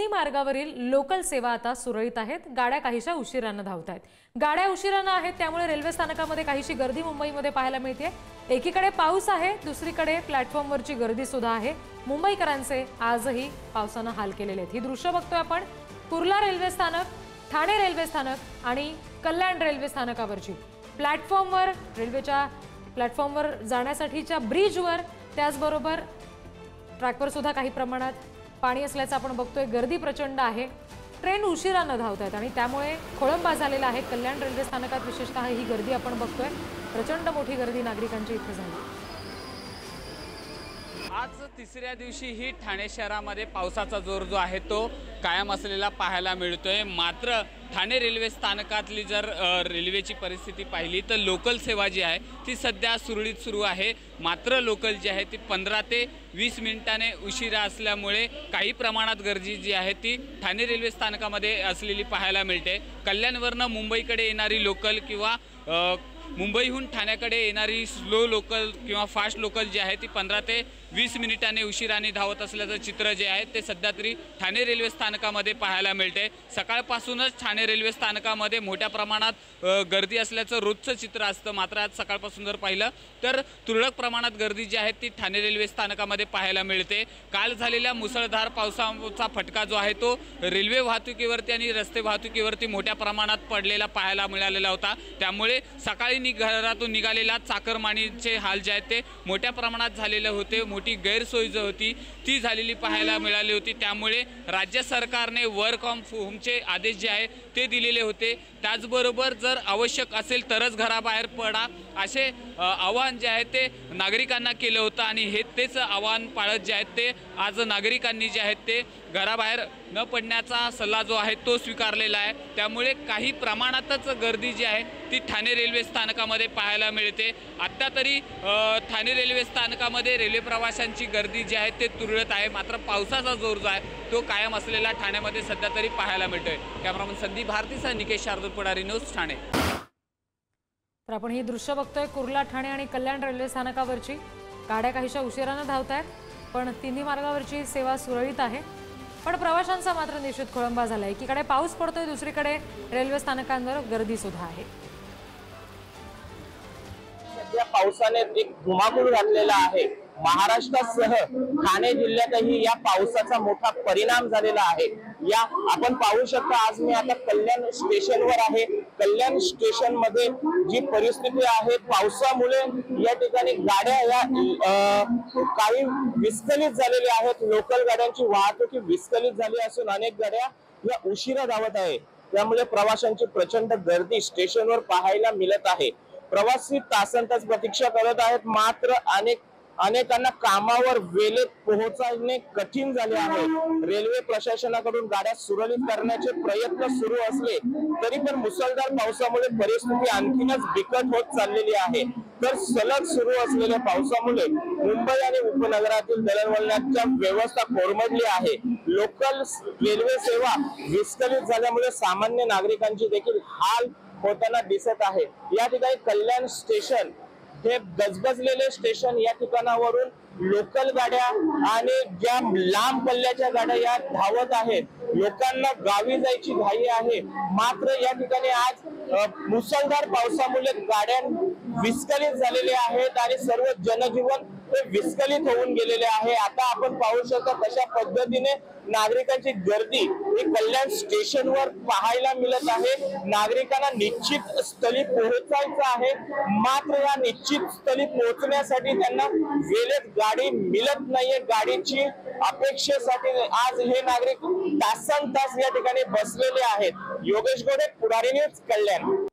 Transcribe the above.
तिन्ही मार्गावरील लोकल सेवा आता सुरळीत आहेत। गाड्या काहीशा उशिराने धावत आहेत। गाड्या उशिराने आहेत त्यामुळे रेल्वे स्थानकामध्ये काहीशी गर्दी मुंबईमध्ये पाहायला मिळते। एकीकडे पाऊस आहे, दुसरीकडे प्लॅटफॉर्मवरची गर्दी सुद्धा आहे। मुंबईकरांचे आजही पावसाने हाल केलेले आहेत। ही दृश्य बघतोय आपण कुर्ला रेल्वे स्थानक, ठाणे रेल्वे स्थानक आणि कल्याण रेल्वे स्थानकावरची। प्लॅटफॉर्मवर रेल्वेच्या प्लॅटफॉर्मवर जाण्यासाठीच्या ब्रिजवर त्याचबरोबर ट्रॅकवर सुद्धा काही प्रमाणात पाणी असल्याचं आपण बघतोय। गर्दी प्रचंड आहे, ट्रेन उशिराने धावत आहेत आणि त्यामुळे खोळंबा झालेला आहे। कल्याण रेल्वे स्थानकात विशेषतः ही गर्दी आपण बघतोय, प्रचंड मोठी गर्दी नागरिकांची इथे झाली। आज तिसऱ्या दिवशी ही ठाणे शहरामध्ये पावसाचा जोर जो आहे तो कायम असलेला पाहायला मिळतोय। मात्र ठाणे रेल्वे स्थानकातली जर रेल्वेची परिस्थिती पाहिली तर लोकल सेवा जी आहे ती सध्या सुरळीत सुरू आहे। मात्र लोकल जी आहे ती 15 ते 20 मिनिटांनी उशिरा असल्यामुळे काही प्रमाणात गर्दी जी आहे ती ठाणे रेल्वे स्थानकामध्ये असलेली पाहायला मिळते। कल्याणवरनं मुंबईकडे येणारी लोकल किंवा मुंबईहून ठाण्याकडे येणारी स्लो लोकल किंवा फास्ट लोकल जी आहे ती 15 ते 20 मिनिटांनी उशिराने धावत असल्याचं चित्र जे आहे ते सध्या तरी ठाणे रेल्वे स्थानकामध्ये पाहायला मिळते। सकाळपासूनच ठाणे रेल्वे स्थानकामध्ये मोठ्या प्रमाणात गर्दी असल्याचं रोजचं चित्र असतं। मात्र आज सकाळपासून जर पाहिलं तर तुरळक प्रमाणात गर्दी जी आहे ती ठाणे रेल्वे स्थानकामध्ये पाहायला मिळते। काल झालेल्या मुसळधार पावसाचा फटका जो आहे तो रेल्वे वाहतुकीवरती आणि रस्ते वाहतुकीवरती मोठ्या प्रमाणात पडलेला पाहायला मिळालेला होता। त्यामुळे सकाळी घरातून निघालेला चाकरमानीचे हाल जे आहेत ते मोठ्या प्रमाणात झालेले होते। मोठी गैरसोय जी होती ती झालेली पाहायला मिळाली होती। त्यामुळे राज्य सरकारने वर्क फ्रॉम होमचे आदेश जे आहे ते दिलेले होते। त्याचबरोबर जर आवश्यक असेल तरच घराबाहेर पडा असे आवाहन जे आहे ते नागरिकांना केलं होतं आणि तेच आवाहन पाळत जे आहेत ते आज नागरिकांनी जे आहेत ते घराबाहेर न पडण्याचा सल्ला जो आहे तो स्वीकारलेला आहे। त्यामुळे काही प्रमाणातच गर्दी जी आहे ती ठाणे रेल्वे स्थानकामध्ये पाहायला मिळते। आता तरी ठाणे रेल्वे स्थानकामध्ये रेल्वे प्रवाशांची गर्दी जी आहे ते तुरळक आहे। मात्र पावसाचा जोर जो आहे तो कायम असलेला ठाण्यामध्ये सध्या तरी पाहायला मिळतोय। कॅमेरामन संदीप भारतीसह निकेश शार्दूल पुढारी, न्यूज ठाणे। तर आपण ही दृश्य बघतोय कुर्ला, ठाणे आणि कल्याण रेल्वे स्थानकावरची। गाड्या काहीशा उशिराने धावत आहेत पण तिन्ही मार्गावरची सेवा सुरळीत आहे। पण प्रवाशांचा मात्र निश्चित खोळंबा झाला। एकीकडे पाऊस पडतोय, दुसरीकडे रेल्वे स्थानकांवर गर्दी सुद्धा आहे। सध्या पावसाने एक धुमाकूळ घातलेला आहे। महाराष्ट्रासह ठाणे जिल्ह्यातही या पावसाचा मोठा परिणाम झालेला आहे। या आपण पाहू शकता, आज मी आता कल्याण स्टेशनवर आहे। कल्याण स्टेशन मध्ये जी परिस्थिती आहे, पावसामुळे या ठिकाणी गाड्या या काही विस्कळीत झालेल्या आहेत। लोकल गाड्यांची वाहतूक विस्कळीत झाली असून अनेक गाड्या या उशिरा धावत आहे। त्यामुळे प्रवाशांची प्रचंड गर्दी स्टेशनवर पाहायला मिळत आहे। प्रवासी तासंतास प्रतीक्षा करत आहेत, मात्र अनेकांना कामावर वेळेत पोहोचणे कठीण झाले आहे। रेल्वे प्रशासनाकडून गाड्या सुरळीत करण्याचे प्रयत्न सुरू असले तरी पण मुसळधार पावसामुळे परिस्थिती आणखीनच बिकट होत चाललेली आहे। तर सलग सुरू असलेल्या पावसामुळे मुंबई आणि उपनगरातील दळणवळणाच्या व्यवस्था कोलमडली आहे। लोकल रेल्वे सेवा विस्कळीत झाल्यामुळे सामान्य नागरिकांची देखील हाल होताना दिसत आहे। या ठिकाणी कल्याण स्टेशन हे गजबजलेले स्टेशन, या ठिकाणावरून लोकल गाड्या आणि ज्या लांब पल्ल्याच्या गाड्या या धावत आहेत। लोकांना गावी जायची घाई आहे, मात्र या ठिकाणी आज मुसळधार पावसामुळे गाड्या विस्कळीत झालेल्या आहेत आणि सर्व जनजीवन हे विस्कळीत होऊन गेलेले आहे। आता आपण पाहू शकता कशा पद्धतीने नागरिकांची गर्दी ही कल्याण स्टेशनवर पाहायला मिळत आहे। नागरिकांना निश्चित स्थळी पोहोचायचं आहे, मात्र या निश्चित स्थळी पोहोचण्यासाठी त्यांना वेळेत गाडी मिळत नाहीये। गाडीची अपेक्षेसाठी आज हे नागरिक तासंतास या ठिकाणी बसलेले आहेत। योगेश गोडे, पुढारी, न्यूज, कल्याण।